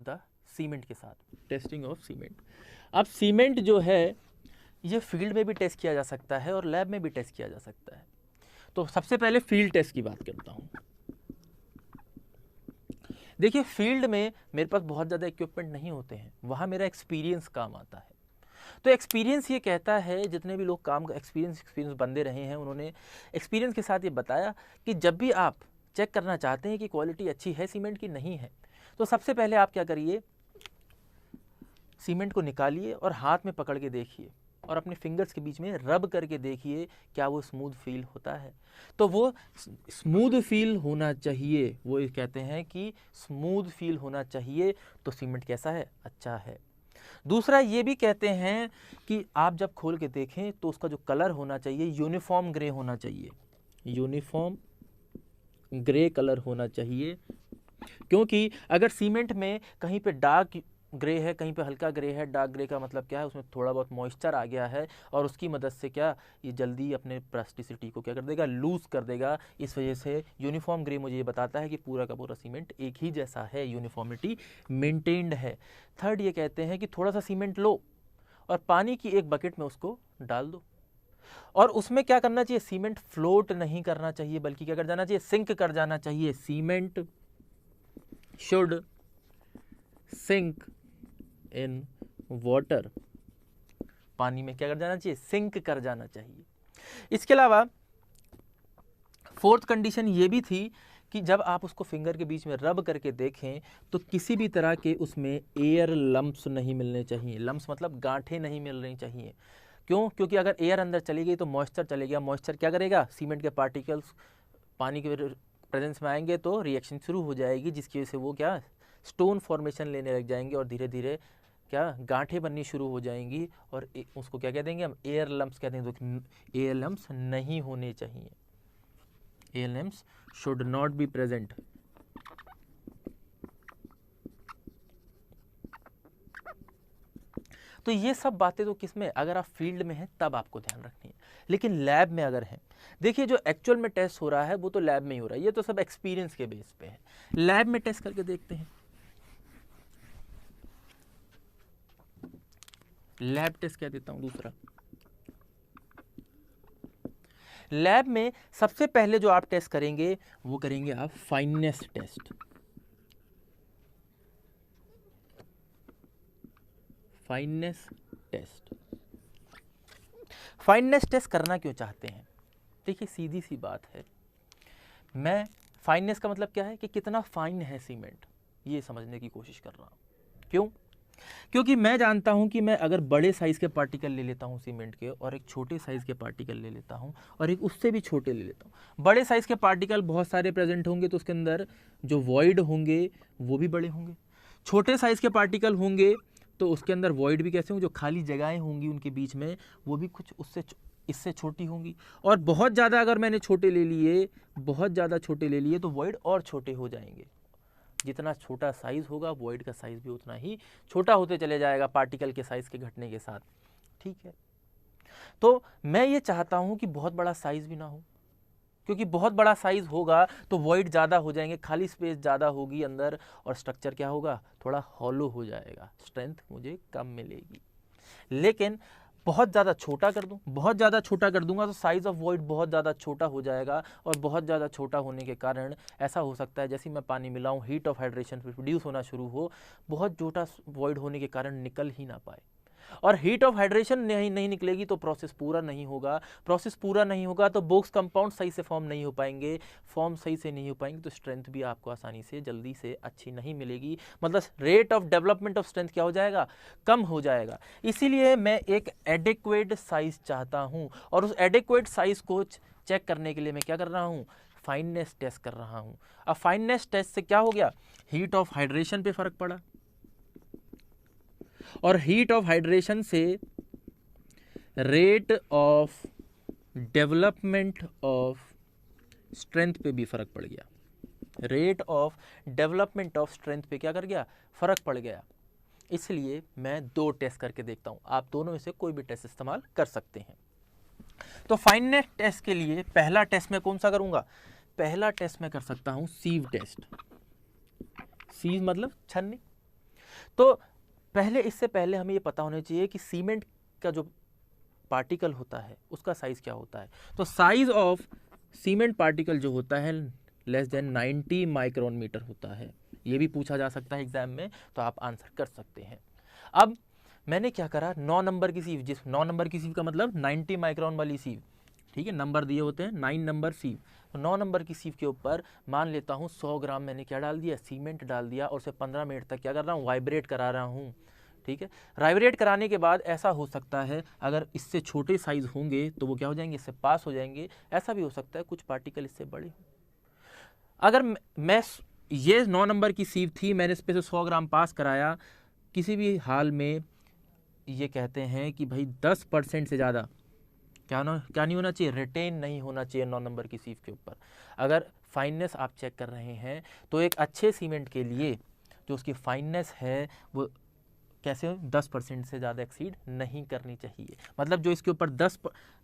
The cement के साथ, testing of cement. अब सीमेंट जो है ये फील्ड में भी टेस्ट किया जा सकता है और लैब में भी टेस्ट किया जा सकता है। तो सबसे पहले फील्ड टेस्ट की बात करता हूँ। देखिए फील्ड में मेरे पास बहुत ज़्यादा इक्विपमेंट नहीं होते हैं, वहाँ मेरा एक्सपीरियंस काम आता है। तो एक्सपीरियंस ये कहता है, जितने भी लोग काम एक्सपीरियंस बंदे रहे हैं उन्होंने एक्सपीरियंस के साथ ये बताया कि जब भी आप चेक करना चाहते हैं कि क्वालिटी अच्छी है सीमेंट की नहीं है, तो सबसे पहले आप क्या करिए, सीमेंट को निकालिए और हाथ में पकड़ के देखिए और अपने फिंगर्स के बीच में रब करके देखिए क्या वो स्मूथ फील होता है। तो वो स्मूथ फील होना चाहिए, वो ये कहते हैं कि स्मूथ फील होना चाहिए, तो सीमेंट कैसा है, अच्छा है। दूसरा ये भी कहते हैं कि आप जब खोल के देखें तो उसका जो कलर होना चाहिए यूनिफॉर्म ग्रे होना चाहिए, यूनिफॉर्म ग्रे कलर होना चाहिए। क्योंकि अगर सीमेंट में कहीं पे डार्क ग्रे है, कहीं पे हल्का ग्रे है, डार्क ग्रे का मतलब क्या है, उसमें थोड़ा बहुत मॉइस्चर आ गया है और उसकी मदद से क्या ये जल्दी अपने प्लास्टिसिटी को क्या कर देगा, लूज कर देगा। इस वजह से यूनिफॉर्म ग्रे मुझे ये बताता है कि पूरा का पूरा सीमेंट एक ही जैसा है, यूनिफॉर्मिटी मेंटेन्ड है। थर्ड ये कहते हैं कि थोड़ा सा सीमेंट लो और पानी की एक बकेट में उसको डाल दो और उसमें क्या करना चाहिए, सीमेंट फ्लोट नहीं करना चाहिए बल्कि क्या कर जाना चाहिए, सिंक कर जाना चाहिए। Cement should sink in water, पानी में क्या कर जाना चाहिए, सिंक कर जाना चाहिए। इसके अलावा फोर्थ कंडीशन ये भी थी कि जब आप उसको फिंगर के बीच में रब करके देखें तो किसी भी तरह के उसमें एयर लम्प्स नहीं मिलने चाहिए। लम्प्स मतलब गांठें नहीं मिलनी चाहिए। क्यों? क्योंकि अगर एयर अंदर चली गई तो मॉइस्चर चले गया, मॉइस्चर क्या करेगा, सीमेंट के पार्टिकल्स पानी के प्रेजेंस में आएंगे तो रिएक्शन शुरू हो जाएगी, जिसकी वजह से वो क्या स्टोन फॉर्मेशन लेने लग जाएंगे और धीरे धीरे क्या गांठें बननी शुरू हो जाएंगी और उसको क्या कह देंगे हम, एयर लम्प्स कहते हैं। तो एयर लम्प्स नहीं होने चाहिए, air lumps should not be present. तो ये सब बातें तो किसमें, अगर आप फील्ड में हैं तब आपको ध्यान रखनी है। लेकिन लैब में अगर है, देखिए जो एक्चुअल में टेस्ट हो रहा है वो तो लैब में ही हो रहा है, ये तो सब एक्सपीरियंस के बेस पे है। लैब में टेस्ट करके देखते हैं। लैब टेस्ट कह देता हूं दूसरा। लैब में सबसे पहले जो आप टेस्ट करेंगे वो करेंगे आप fineness test. Fineness test, fineness test करना क्यों चाहते हैं? देखिए सीधी सी बात है, मैं फाइननेस का मतलब क्या है कि कितना फाइन है सीमेंट, ये समझने की कोशिश कर रहा हूं। क्यों? क्योंकि मैं जानता हूं कि मैं अगर बड़े साइज के पार्टिकल ले लेता हूं सीमेंट के और एक छोटे साइज के पार्टिकल ले लेता हूं और एक उससे भी छोटे ले लेता हूं, बड़े साइज के पार्टिकल बहुत सारे प्रेजेंट होंगे तो उसके अंदर जो वॉइड होंगे वो भी बड़े होंगे। छोटे साइज के पार्टिकल होंगे तो उसके अंदर वॉइड भी कैसे होंगे, जो खाली जगहें होंगी उनके बीच में वो भी कुछ उससे इससे छोटी होंगी। और बहुत ज़्यादा अगर मैंने छोटे ले लिए, बहुत ज़्यादा छोटे ले लिए तो वॉइड और छोटे हो जाएंगे। जितना छोटा साइज होगा वॉइड का साइज भी उतना ही छोटा होते चले जाएगा पार्टिकल के साइज के घटने के साथ। ठीक है, तो मैं ये चाहता हूं कि बहुत बड़ा साइज भी ना हो, क्योंकि बहुत बड़ा साइज होगा तो वॉइड ज़्यादा हो जाएंगे, खाली स्पेस ज़्यादा होगी अंदर और स्ट्रक्चर क्या होगा, थोड़ा हॉलो हो जाएगा, स्ट्रेंथ मुझे कम मिलेगी। लेकिन बहुत ज़्यादा छोटा कर दूं, बहुत ज़्यादा छोटा कर दूंगा तो साइज़ ऑफ वॉइड बहुत ज़्यादा छोटा हो जाएगा और बहुत ज़्यादा छोटा होने के कारण ऐसा हो सकता है जैसे मैं पानी मिलाऊं हीट ऑफ हाइड्रेशन प्रोड्यूस होना शुरू हो, बहुत छोटा वॉइड होने के कारण निकल ही ना पाए और हीट ऑफ हाइड्रेशन नहीं निकलेगी तो प्रोसेस पूरा नहीं होगा, प्रोसेस पूरा नहीं होगा तो बोक्स कंपाउंड सही से फॉर्म नहीं हो पाएंगे, फॉर्म सही से नहीं हो पाएंगे तो स्ट्रेंथ भी आपको आसानी से जल्दी से अच्छी नहीं मिलेगी, मतलब rate of development of strength क्या हो जाएगा, कम हो जाएगा। इसीलिए मैं एक एडिक्वेट साइज चाहता हूं और उस एडिक्वेट साइज को चेक करने के लिए मैं क्या कर रहा हूं, फाइननेस टेस्ट कर रहा हूं। अब फाइननेस टेस्ट से क्या हो गया, हीट ऑफ हाइड्रेशन पे फर्क पड़ा और हीट ऑफ हाइड्रेशन से rate of development of strength पे भी फर्क पड़ गया, rate of development of strength पे क्या कर गया, फर्क पड़ गया। इसलिए मैं दो टेस्ट करके देखता हूं, आप दोनों में से कोई भी टेस्ट इस्तेमाल कर सकते हैं। तो फाइननेस टेस्ट के लिए पहला टेस्ट मैं कौन सा करूंगा, पहला टेस्ट मैं कर सकता हूं सीव टेस्ट। सीव मतलब छन्नी, तो इससे पहले हमें ये पता होना चाहिए कि सीमेंट का जो पार्टिकल होता है उसका साइज क्या होता है। तो साइज ऑफ सीमेंट पार्टिकल जो होता है लेस देन 90 माइक्रोन मीटर होता है। ये भी पूछा जा सकता है एग्जाम में, तो आप आंसर कर सकते हैं। अब मैंने क्या करा, 9 नंबर की सीव, जिस 9 नंबर की सीव का मतलब 90 माइक्रोन वाली सीव, ठीक है, नंबर दिए होते हैं 9 नंबर सीव, तो 9 नंबर की सीव के ऊपर मान लेता हूँ 100 ग्राम मैंने क्या डाल दिया, सीमेंट डाल दिया, और उसे 15 मिनट तक क्या कर रहा हूँ, वाइब्रेट करा रहा हूँ। ठीक है, वाइब्रेट कराने के बाद ऐसा हो सकता है अगर इससे छोटे साइज होंगे तो वो क्या हो जाएंगे, इससे पास हो जाएंगे। ऐसा भी हो सकता है कुछ पार्टिकल इससे बड़े हों। अगर मैं ये 9 नंबर की सीव थी, मैंने इस पे से 100 ग्राम पास कराया, किसी भी हाल में ये कहते हैं कि भाई 10% से ज़्यादा क्या नहीं होना चाहिए, रिटेन नहीं होना चाहिए 9 नंबर की सीव के ऊपर। अगर फाइननेस आप चेक कर रहे हैं तो एक अच्छे सीमेंट के लिए जो उसकी फाइननेस है वो कैसे 10% से ज़्यादा एक्सीड नहीं करनी चाहिए। मतलब जो इसके ऊपर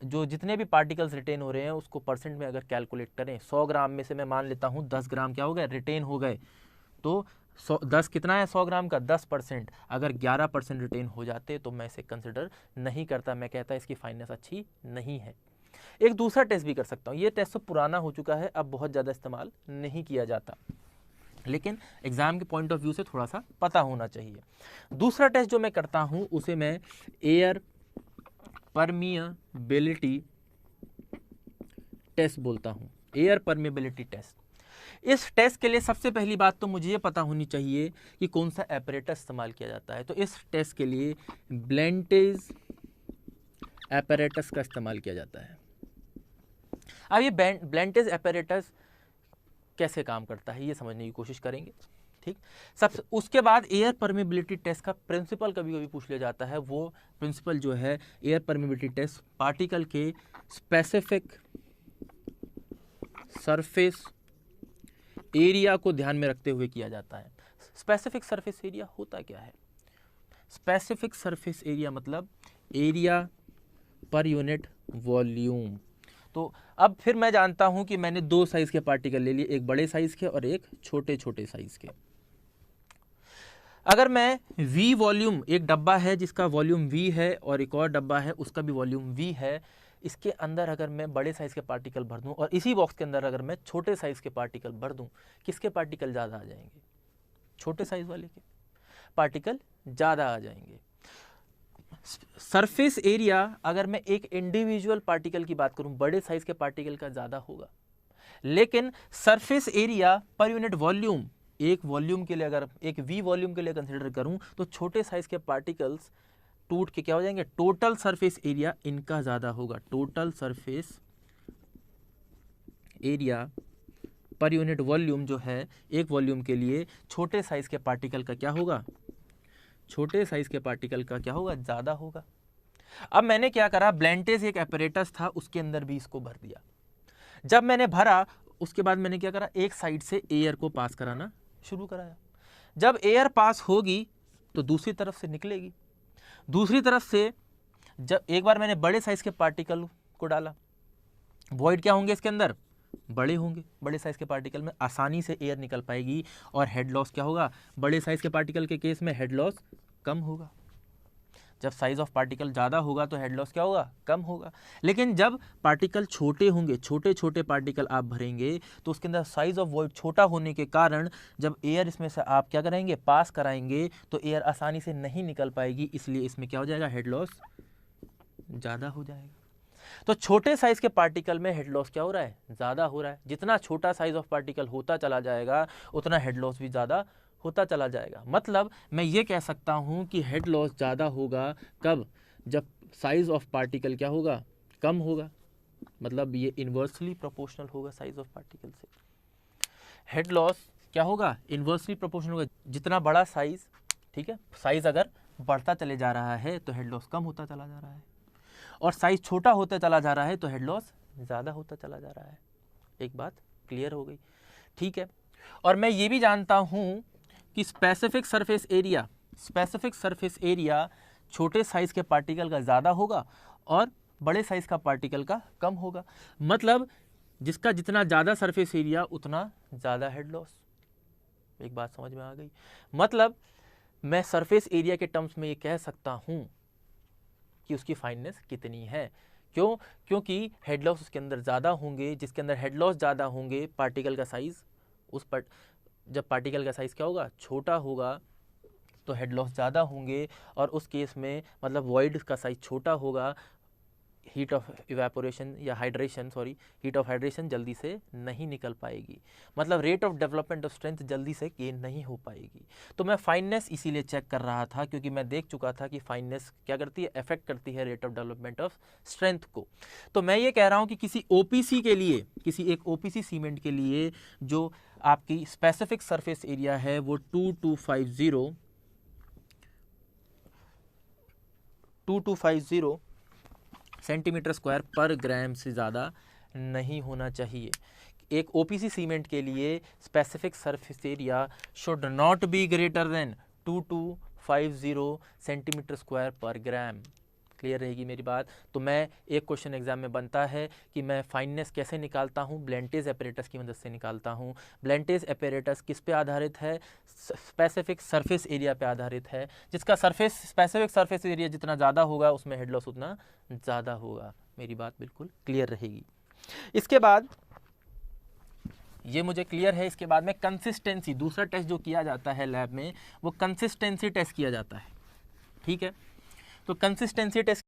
जो जितने भी पार्टिकल्स रिटेन हो रहे हैं उसको परसेंट में अगर कैलकुलेट करें, 100 ग्राम में से मैं मान लेता हूँ 10 ग्राम क्या हो गए, रिटेन हो गए, तो 10 कितना है 100 ग्राम का, 10%। अगर 11% रिटेन हो जाते तो मैं इसे कंसिडर नहीं करता, मैं कहता इसकी फाइननेस अच्छी नहीं है। एक दूसरा टेस्ट भी कर सकता हूँ, ये टेस्ट तो पुराना हो चुका है, अब बहुत ज़्यादा इस्तेमाल नहीं किया जाता, लेकिन एग्जाम के पॉइंट ऑफ व्यू से थोड़ा सा पता होना चाहिए। दूसरा टेस्ट जो मैं करता हूँ उसे मैं एयर परमिएबिलिटी टेस्ट बोलता हूँ, एयर परमिएबिलिटी टेस्ट। इस टेस्ट के लिए सबसे पहली बात तो मुझे ये पता होनी चाहिए कि कौन सा एपरेटस इस्तेमाल किया जाता है। तो इस टेस्ट के लिए ब्लेंटेज एपरेटस का इस्तेमाल किया जाता है। अब ये ब्लेंटेज एपरेटस कैसे काम करता है ये समझने की कोशिश करेंगे। ठीक, उसके बाद एयर परमिएबिलिटी टेस्ट का प्रिंसिपल कभी कभी पूछ लिया जाता है। वो प्रिंसिपल जो है एयर परमिएबिलिटी टेस्ट पार्टिकल के स्पेसिफिक सरफेस एरिया को ध्यान में रखते हुए किया जाता है। स्पेसिफिक सरफेस एरिया होता क्या है? स्पेसिफिक सरफेस एरिया मतलब एरिया पर यूनिट वॉल्यूम। तो अब फिर मैं जानता हूं कि मैंने 2 साइज के पार्टिकल ले लिए, एक बड़े साइज के और एक छोटे छोटे साइज के। अगर मैं V वॉल्यूम, एक डब्बा है जिसका वॉल्यूम V है और एक और डब्बा है उसका भी वॉल्यूम V है, इसके अंदर अगर मैं बड़े साइज के पार्टिकल भर दूं और इसी बॉक्स के अंदर अगर मैं छोटे साइज के पार्टिकल भर दूं, किसके पार्टिकल ज़्यादा आ जाएंगे? छोटे साइज वाले के पार्टिकल ज़्यादा आ जाएंगे। सरफेस एरिया अगर मैं एक इंडिविजुअल पार्टिकल की बात करूं, बड़े साइज के पार्टिकल का ज़्यादा होगा, लेकिन surface area per unit volume, एक वॉल्यूम के लिए अगर एक V वॉल्यूम के लिए कंसिडर करूं तो छोटे साइज के पार्टिकल्स टूट के क्या हो जाएंगे, टोटल सरफेस एरिया इनका ज़्यादा होगा। Total surface area per unit volume जो है एक वॉल्यूम के लिए छोटे साइज के पार्टिकल का क्या होगा, छोटे साइज के पार्टिकल का क्या होगा, ज़्यादा होगा। अब मैंने क्या करा, ब्लेंटेज एक एपरेटस था उसके अंदर भी इसको भर दिया। जब मैंने भरा उसके बाद मैंने क्या करा, एक साइड से एयर को पास कराना शुरू कराया। जब एयर पास होगी तो दूसरी तरफ से निकलेगी, दूसरी तरफ से जब एक बार मैंने बड़े साइज के पार्टिकल को डाला, वॉइड क्या होंगे इसके अंदर, बड़े होंगे, बड़े साइज के पार्टिकल में आसानी से एयर निकल पाएगी और हेड लॉस क्या होगा, बड़े साइज के पार्टिकल के केस में हेड लॉस कम होगा। जब साइज ऑफ पार्टिकल ज़्यादा होगा तो हेड लॉस क्या होगा, कम होगा। लेकिन जब पार्टिकल छोटे होंगे, छोटे छोटे पार्टिकल आप भरेंगे तो उसके अंदर साइज ऑफ वॉइड छोटा होने के कारण जब एयर इसमें से आप क्या करेंगे, पास कराएंगे, तो एयर आसानी से नहीं निकल पाएगी, इसलिए इसमें क्या हो जाएगा, हेड लॉस ज़्यादा हो जाएगा। तो छोटे साइज के पार्टिकल में हेड लॉस क्या हो रहा है, ज़्यादा हो रहा है। जितना छोटा साइज ऑफ पार्टिकल होता चला जाएगा उतना हेड लॉस भी ज़्यादा होता चला जाएगा। मतलब मैं ये कह सकता हूँ कि हेड लॉस ज़्यादा होगा कब, जब साइज ऑफ पार्टिकल क्या होगा, कम होगा। मतलब ये इन्वर्सली प्रोपोर्शनल होगा साइज ऑफ पार्टिकल से। हेड लॉस क्या होगा, इन्वर्सली प्रोपोर्शनल होगा। जितना बड़ा साइज, ठीक है, साइज अगर बढ़ता चले जा रहा है तो हेड लॉस कम होता चला जा रहा है, और साइज छोटा होता चला जा रहा है तो हेड लॉस ज़्यादा होता चला जा रहा है। एक बात क्लियर हो गई, ठीक है। और मैं ये भी जानता हूँ कि स्पेसिफिक सरफेस एरिया छोटे साइज के पार्टिकल का ज़्यादा होगा और बड़े साइज का पार्टिकल का कम होगा। मतलब जिसका जितना ज़्यादा सरफेस एरिया उतना ज़्यादा हेड लॉस। एक बात समझ में आ गई। मतलब मैं सरफेस एरिया के टर्म्स में ये कह सकता हूँ कि उसकी फाइननेस कितनी है। क्यों? क्योंकि हेड लॉस उसके अंदर ज़्यादा होंगे, जिसके अंदर हेड लॉस ज़्यादा होंगे, पार्टिकल का साइज़ जब पार्टिकल का साइज़ क्या होगा, छोटा होगा, तो हेड लॉस ज़्यादा होंगे, और उस केस में मतलब वॉइड का साइज़ छोटा होगा, हीट ऑफ इवेपोरेशन या हाइड्रेशन हीट ऑफ हाइड्रेशन जल्दी से नहीं निकल पाएगी, मतलब rate of development of strength जल्दी से गेन नहीं हो पाएगी। तो मैं फाइननेस इसीलिए चेक कर रहा था क्योंकि मैं देख चुका था कि फाइननेस क्या करती है, अफेक्ट करती है rate of development of strength को। तो मैं ये कह रहा हूँ कि किसी ओपीसी के लिए, किसी एक ओपीसी सीमेंट के लिए जो आपकी स्पेसिफिक सरफेस एरिया है वो 2250 सेंटीमीटर स्क्वायर पर ग्राम से ज़्यादा नहीं होना चाहिए। एक ओपीसी सीमेंट के लिए specific surface area should not be greater than 2250 centimetre square पर ग्राम। क्लियर रहेगी मेरी बात? तो मैं एक क्वेश्चन एग्जाम में बनता है कि मैं फाइननेस कैसे निकालता हूँ, ब्लेंटेज एपरेटस की मदद से निकालता हूँ। ब्लेंटेज एपरेटस किस पे आधारित है? स्पेसिफिक सरफेस एरिया पे आधारित है, जिसका स्पेसिफिक सरफेस एरिया जितना ज़्यादा होगा उसमें हेड लॉस उतना ज़्यादा होगा। मेरी बात बिल्कुल क्लियर रहेगी। इसके बाद ये मुझे क्लियर है। इसके बाद में कंसिस्टेंसी, दूसरा टेस्ट जो किया जाता है लैब में वो कंसिस्टेंसी टेस्ट किया जाता है। ठीक है, तो कंसिस्टेंसी टेस्ट